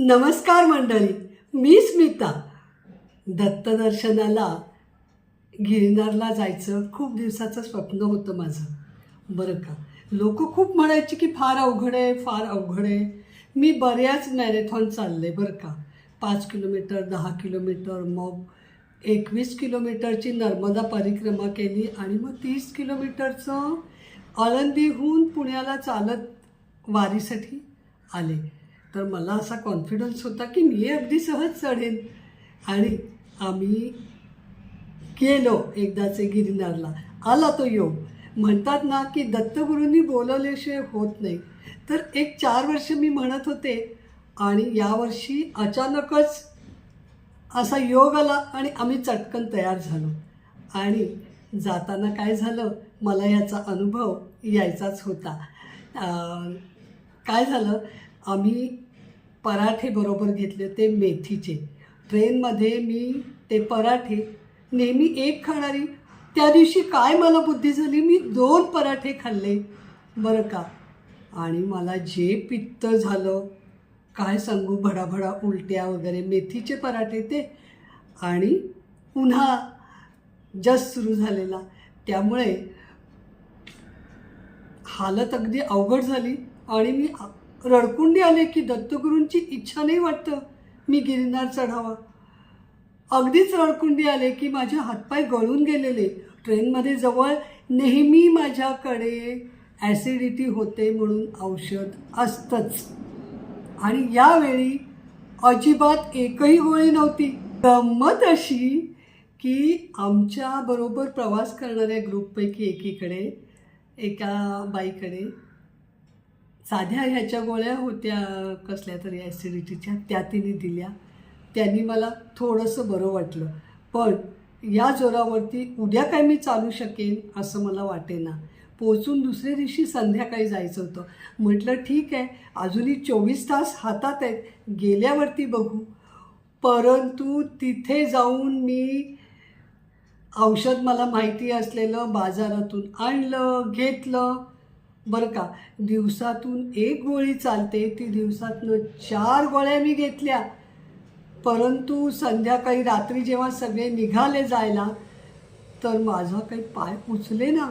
नमस्कार मंडळी, मी स्मिता. दत्तदर्शनाला गिरनारला जायचं खूप दिवसाचं स्वप्न होतं माझं, बरं का. लोक खूप म्हणायचे की फार अवघड आहे, फार अवघड आहे. मी बऱ्याच मॅरेथॉन चालले बरं का. 5 किलोमीटर, 10 किलोमीटर, मग 21 किलोमीटरची नर्मदा परिक्रमा केली आणि मग 30 किलोमीटरचं आळंदीहून पुण्याला चालत वारीसाठी आले. तर मला असा कॉन्फिडन्स होता की मी अगदी सहज चढेन. आणि आम्ही गेलो एकदाचे गिरनारला. आला तो योग. म्हणतात ना की दत्तगुरूंनी बोलवल्याशिवाय होत नाही. तर एक 4 वर्ष मी म्हणत होते आणि यावर्षी अचानकच असा योग आला आणि आम्ही चटकन तयार झालो. आणि जाताना काय झालं, मला याचा अनुभव यायचाच होता. काय झालं, आम्ही पराठे बरोबर घेतले होते मेथीचे. ट्रेनमध्ये मी ते पराठे नेहमी एक खाणारी, त्या दिवशी काय मला बुद्धी झाली, मी 2 पराठे खाल्ले बरं का. आणि मला जे पित्त झालं काय सांगू, भडाभडा उलट्या वगैरे. मेथीचे पराठे ते, आणि पुन्हा जस्ट सुरू झालेला, त्यामुळे हालत अगदी अवघड झाली. आणि मी रडकुंडी आले की दत्तगुरूंची इच्छा नाही वाटतं मी गिरनार चढावा. अगदीच रडकुंडी आले की माझे हातपाय गळून गेलेले. ट्रेनमध्ये जवळ नेहमी माझ्याकडे ॲसिडिटी होते म्हणून औषध असतंच, आणि यावेळी अजिबात एकही गोळी नव्हती. गंमत अशी की आमच्याबरोबर प्रवास करणाऱ्या ग्रुपपैकी एका बाईकडे साध्या ह्याच्या गोळ्या होत्या कसल्या तरी ॲसिडिटीच्या, त्या तिने दिल्या. त्यांनी मला थोडंसं बरं वाटलं. पण या जोरावरती उद्या काय मी चालू शकेन असं मला वाटेना. पोचून दुसऱ्या दिवशी संध्याकाळी जायचं होतं. म्हटलं ठीक आहे, अजूनही 24 तास हातात आहेत, गेल्यावरती बघू. परंतु तिथे जाऊन मी औषध मला माहिती असलेलं बाजारातून आणलं, घेतलं बरं का. दिवसातून 1 गोळी चालते, ती दिवसातून 4 गोळ्या मी घेतल्या. परंतु संध्याकाळी रात्री जेव्हा सगळे निघाले जायला, तर माझा काही पाय उचले ना,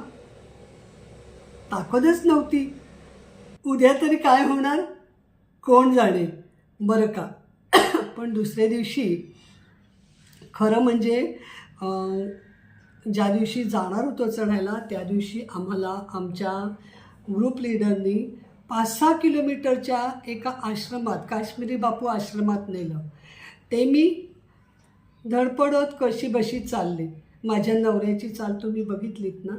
ताकदच नव्हती. उद्या तरी काय होणार कोण जाणे बरं का. पण दुसऱ्या दिवशी खरं म्हणजे ज्या दिवशी जाणार होतो चढायला, त्या दिवशी आम्हाला आमच्या ग्रुप लीडरनी 5-6 किलोमीटरच्या एका आश्रमात, काश्मीरी बापू आश्रमात नेलं. ते मी धडपडत कशीबशी चालले. माझ्या नवऱ्याची चाल तुम्ही बघितलीत ना,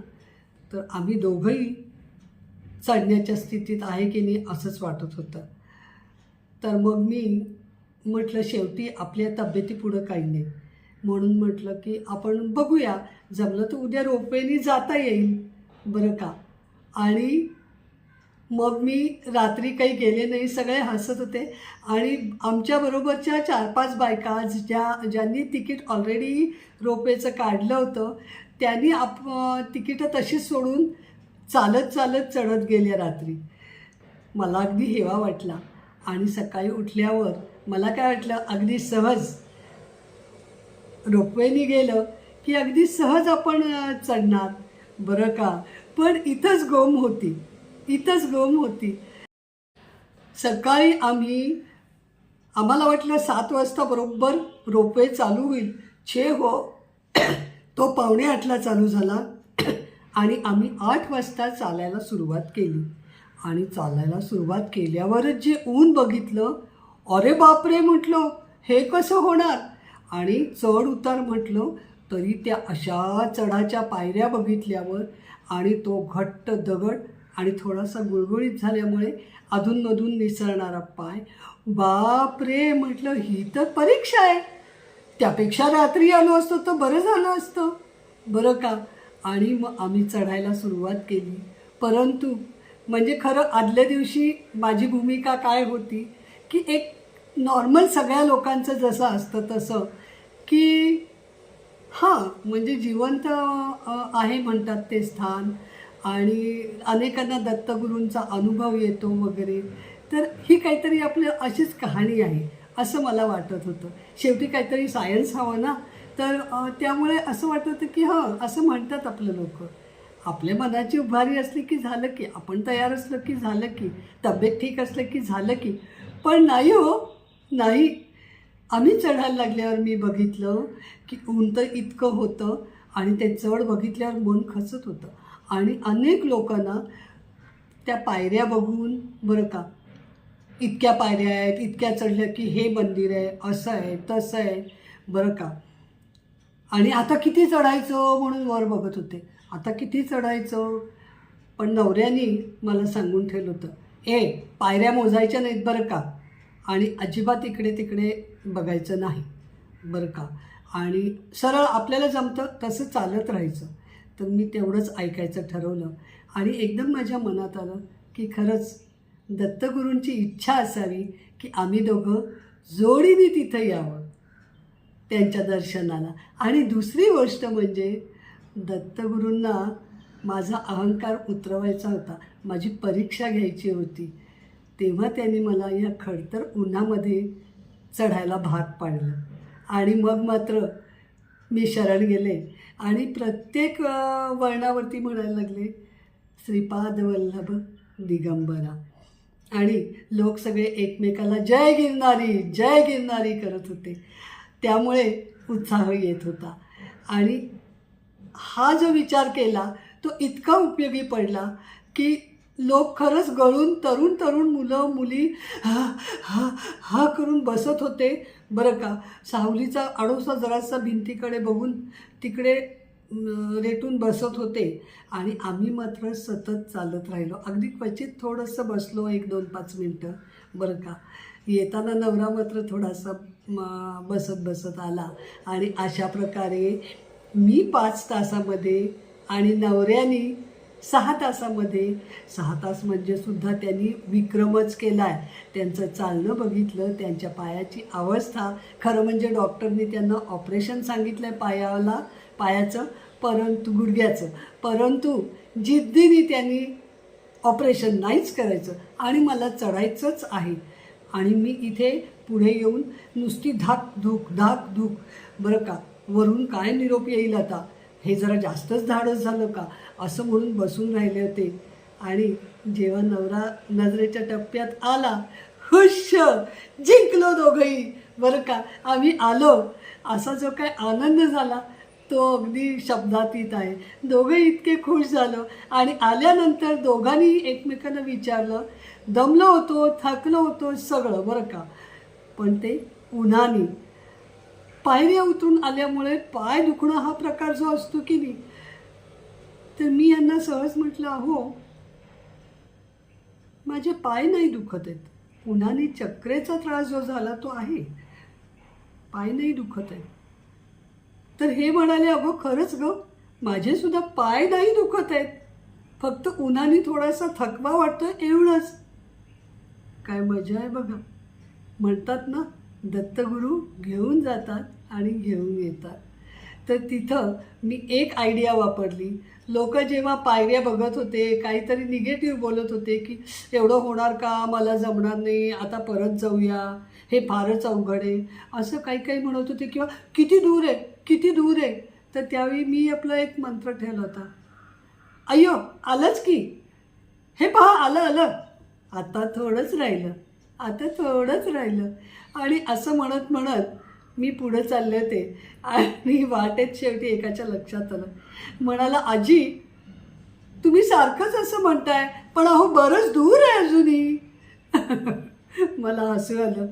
तर आम्ही दोघंही चढण्याच्या स्थितीत आहे की नाही असंच वाटत होतं. तर मग मी म्हटलं शेवटी आपल्या तब्येतीपुढं काही नाही, म्हणून म्हटलं की आपण बघूया, जमलं तर उद्या रोपवेने जाता येईल बरं का. आणि मग मी रात्री काही गेले नाही. सगळे हसत होते. आणि आमच्याबरोबरच्या 4-5 बायका ज्यांनी तिकीट ऑलरेडी रोपवेचं काढलं होतं, त्यांनी तिकीटं तशीच सोडून चालत चालत चढत गेल्या रात्री. मला अगदी हेवा वाटला. आणि सकाळी उठल्यावर मला काय वाटलं, अगदी सहज रोपवेने गेलं की अगदी सहज आपण चढणार बरं का. पण इथंच गोम होती. सकाळी आम्हाला वाटलं 7 वाजता बरोबर रोपवे चालू होईल. हो तो 7:45ला चालू झाला. आणि आम्ही 8 वाजता चालायला सुरुवात केली. आणि चालायला सुरुवात केल्यावरच जे ऊन बघितलं, अरे बापरे म्हटलं, हे कसं होणार. आणि चढ उतार म्हटलं तरी त्या अशा चढाच्या पायऱ्या बघितल्यावर, आणि तो घट्ट दगड आणि थोडासा गुळगुळीत झाल्यामुळे अधूनमधून निसरणारा पाय, बापरे म्हटलं, ही तर परीक्षा आहे. त्यापेक्षा रात्री आलो असतो तर बरं झालं असतं बरं का. आणि मग आम्ही चढायला सुरुवात केली. परंतु म्हणजे खरं आदल्या दिवशी माझी भूमिका काय होती की एक नॉर्मल सगळ्या लोकांचं जसं असतं तसं, की हां म्हणजे जिवंत आहे म्हणतात ते स्थान, आणि अनेकांना दत्तगुरूंचा अनुभव येतो वगैरे. तर ही काहीतरी आपल्या अशीच कहाणी आहे. असं मला वाटत होतं. शेवटी काहीतरी सायन्स हवं ना, तर त्यामुळे असं वाटत होतं की हां, असं म्हणतात आपलं लोकं. आपल्या मनाची उभारी असली की झालं की, आपण तयार असलो की झालं की, तब्येत ठीक असलं की झालं की. पण नाही हो, नाही. आम्ही चढायला लागल्यावर मी बघितलं की ऊन तर इतकं होतं आणि ते चढ बघितल्यावर मन खचत होतं आणि अनेक लोकांना त्या पायऱ्या बघून बरं का, इतक्या पायऱ्या आहेत, इतक्या चढल्या की हे मंदिर आहे, असं आहे, तसं आहे, बरं का. आणि आता किती चढायचं म्हणून वर बघत होते. आता किती चढायचं? पण नवऱ्याने मला सांगून ठेवलं होतं, पायऱ्या मोजायच्या नाहीत बरं का आणि अजिबात इकडे-तिकडे बघायचं नाही, बरं का. आणि सरळ आपल्याला जमतं तसं चालत राहायचं. तर मी तेवढंच ऐकायचं ठरवलं आणि एकदम माझ्या मनात आलं, की खरंच दत्तगुरूंची इच्छा असावी, की आम्ही दोघं जोडीने तिथं यावं त्यांच्या दर्शनाला. आणि दुसरी गोष्ट म्हणजे दत्तगुरूंना माझा अहंकार उतरवायचा होता. माझी परीक्षा घ्यायची होती. तेव्हा त्यांनी मला या खडतर उन्हामध्ये चढायला भाग पाडलं आणि मग मात्र मी शरण गेले आणि प्रत्येक वळणावरती म्हणायला लागले, श्रीपाद वल्लभ दिगंबरा. आणि लोक सगळे एकमेकाला जय गिरणारी करत होते. त्यामुळे उत्साह येत होता आणि हा जो विचार केला तो इतका उपयोगी पडला की लोक खरंच गळून तरुण मुलं मुली हा हा हा करून बसत होते बरं का. सावलीचा आडोसा जरासा भिंतीकडे बघून तिकडे रेटून बसत होते आणि आम्ही मात्र सतत चालत राहिलो. अगदी क्वचित थोडंसं बसलो 1-2-5 मिनटं बरं का. येताना नवरा मात्र थोडासा बसत आला आणि अशा प्रकारे मी 5 तासामध्ये आणि नवऱ्याने 6 तासामध्ये, 6 तास म्हणजे सुद्धा त्यांनी विक्रमच केला आहे. त्यांचं चालणं बघितलं, त्यांच्या पायाची अवस्था, खरं म्हणजे डॉक्टरने त्यांना ऑपरेशन सांगितलं आहे पायाचं, परंतु गुडघ्याचं, परंतु जिद्दीने त्यांनी ऑपरेशन नाहीच करायचं आणि मला चढायचंच आहे. आणि मी इथे पुढे येऊन नुसती धाक धूक बरं का. वरून काय निरोप येईल आता, हे जरा जास्तच धाडस झालं का असं म्हणून बसून राहिले होते. आणि जेव्हा नवरा नजरेच्या टप्प्यात आला, हुश, जिंकलो दोघंही बरं का. आम्ही आलो, असा जो काय आनंद झाला तो अगदी शब्दातीत आहे. दोघंही इतके खुश झालो आणि आल्यानंतर दोघांनी एकमेकांना विचारलं, दमलो होतो, थकलो होतो सगळं बरं का. पण ते उन्हाने पायऱ्या उतरून आल्यामुळे पाय दुखणं हा प्रकार जो असतो की नाही, तर मी यांना सहज म्हटलं, अहो माझे पाय नाही दुखत आहेत. उन्हाने चक्रेचा त्रास जो झाला तो आहे, पाय नाही दुखत आहेत. तर हे म्हणाले, अगो खरंच गं, माझेसुद्धा पाय नाही दुखत आहेत, फक्त उन्हाने थोडासा थकवा वाटतो एवढंच. काय मजा आहे बघा. म्हणतात ना, दत्तगुरू घेऊन जातात आणि घेऊन येतात. तर तिथं मी एक आयडिया वापरली. लोक जेव्हा पायऱ्या बघत होते, काहीतरी निगेटिव्ह बोलत होते की एवढं होणार का, मला जमणार नाही, आता परत जाऊया, हे फारच अवघड आहे, असं काही काही म्हणत होते किंवा किती दूर आहे. तर त्यावेळी मी आपला एक मंत्र ठेवला होता, अय्यो आलंच की, हे पहा आलं, आता थोडंच राहिलं. आणि असं म्हणत मी पुढे चालले होते आणि वाटेत शेवटी एकाच्या लक्षात आलं. म्हणाला, आजी तुम्ही सारखंच असं म्हणताय, पण अहो बरंच दूर आहे अजूनही. मला हसू आलं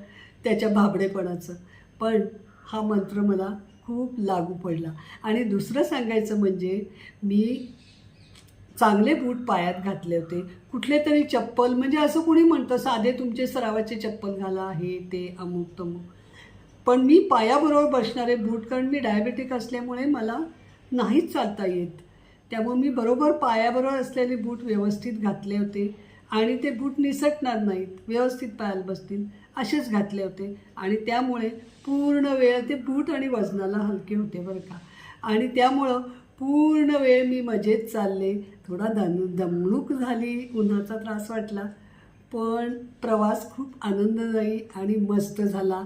त्याच्या भाबडेपणाचं. पण हा मंत्र मला खूप लागू पडला. आणि दुसरं सांगायचं म्हणजे मी चांगले बूट पायात घातले होते, कुठले तरी चप्पल, म्हणजे असं कोणी म्हणतं साधे तुमचे सरावाचे चप्पल घाला, हे ते अमुक तमुक. पण मी पायाबरोबर बसणारे बूट, कारण मी डायबेटिक असल्यामुळे मला नाहीच चालता येत, त्यामुळे मी बरोबर पायाबरोबर असलेले बूट व्यवस्थित घातले होते आणि ते बूट निसटणार नाहीत, व्यवस्थित पायाला बसतील असेच घातले होते. आणि त्यामुळे पूर्ण वेळ ते बूट आणि वजनाला हलके होते बरं का. आणि त्यामुळं पूर्ण वेळ मी मजेत चालले. थोडा दमणूक झाली, उन्हाचा त्रास वाटला, पण प्रवास खूप आनंददायी आणि मस्त झाला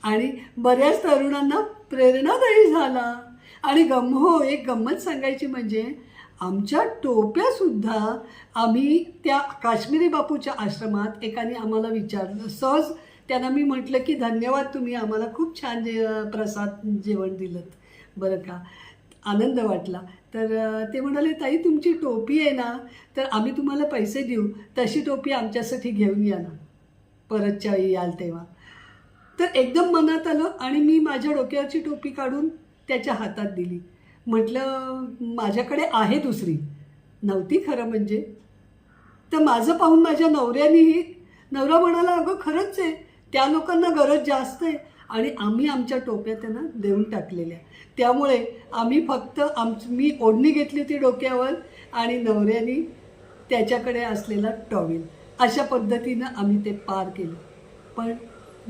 आणि बऱ्याच तरुणांना प्रेरणादायी झाला. आणि एक गंमत सांगायची म्हणजे आमच्या टोप्यासुद्धा आम्ही त्या काश्मीरी बापूच्या आश्रमात एकाने आम्हाला विचारलं. सहज त्यांना मी म्हटलं की धन्यवाद, तुम्ही आम्हाला खूप छान प्रसाद जेवण दिलं बरं का. आनंद वाटला. तर ते म्हणाले, ताई तुमची टोपी आहे ना, तर आम्ही तुम्हाला पैसे देऊ, तशी टोपी आमच्यासाठी घेऊन या ना परतच्या वेळी याल तेव्हा. तर एकदम मनात आलं आणि मी माझ्या डोक्यावरची टोपी काढून त्याच्या हातात दिली. म्हटलं माझ्याकडे आहे दुसरी, नव्हती खरं म्हणजे. तर माझं पाहून माझ्या नवरा म्हणाला, अगं खरंच आहे, त्या लोकांना गरज जास्त आहे. आणि आम्ही आमच्या टोप्या त्यांना देऊन टाकलेल्या. त्यामुळे आम्ही फक्त मी ओढणी घेतली होती डोक्यावर आणि नवऱ्याने त्याच्याकडे असलेला टॉवेल. अशा पद्धतीनं आम्ही ते पार केलं. पण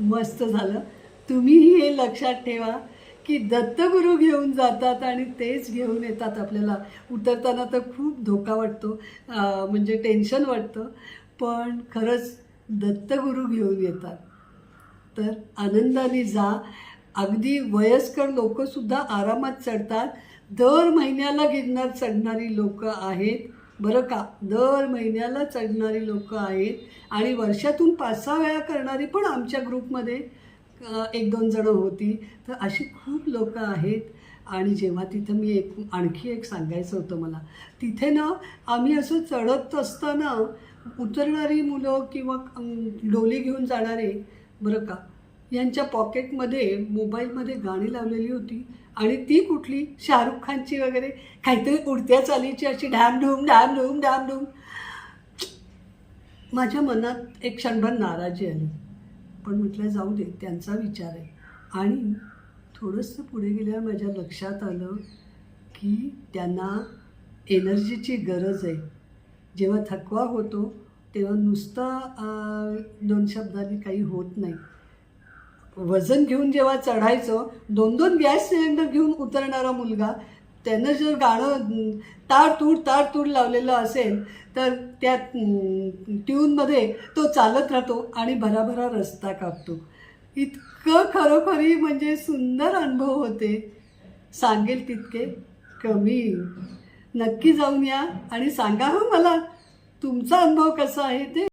मस्त झालं. तुम्हीही हे लक्षात ठेवा की दत्तगुरू घेऊन जातात आणि तेच घेऊन येतात आपल्याला. उतरताना तर खूप धोका वाटतो, म्हणजे टेन्शन वाटतं, पण खरंच दत्तगुरू घेऊन येतात. तर आनंदाने जा. अगदी वयस्कर लोकंसुद्धा आरामात चढतात. दर महिन्याला गिरनार चढणारी लोकं आहेत बरं का. दर महिन्याला चढणारी लोकं आहेत आणि वर्षातून 5-6 वेळा करणारी पण आमच्या ग्रुपमध्ये 1-2 जणं होती. तर अशी खूप लोकं आहेत. आणि जेव्हा तिथं आणखी एक सांगायचं होतं मला, तिथे ना आम्ही असं चढत असताना उतरणारी मुलं किंवा डोली घेऊन जाणारे बरं का, यांच्या पॉकेटमध्ये मोबाईलमध्ये गाणी लावलेली होती. आणि ती कुठली शाहरुख खानची वगैरे काहीतरी उडत्या चालीची अशी ढॅमढूम ढॅमढूम ढॅमढूम. माझ्या मनात एक क्षणभर नाराजी आली, पण म्हटलं जाऊ दे, त्यांचा विचार आहे. आणि थोडंसं पुढे गेल्यावर माझ्या लक्षात आलं की त्यांना एनर्जीची गरज आहे. जेव्हा थकवा होतो तेव्हा नुसता 2 शब्दांनी काही होत नाही. वजन घेऊन जेव्हा चढायचं, 2-2 गॅस सिलेंडर घेऊन उतरणारा मुलगा, त्यानं जर गाणं ताडतूड लावलेलं असेल तर त्या ट्यूनमध्ये तो चालत राहतो आणि भराभरा रस्ता कापतो. इतकं खरोखरी म्हणजे सुंदर अनुभव होते, सांगेल तितके कमी. नक्की जाऊन या आणि सांगा हं मला तुमचा अनुभव कसा आहे ते.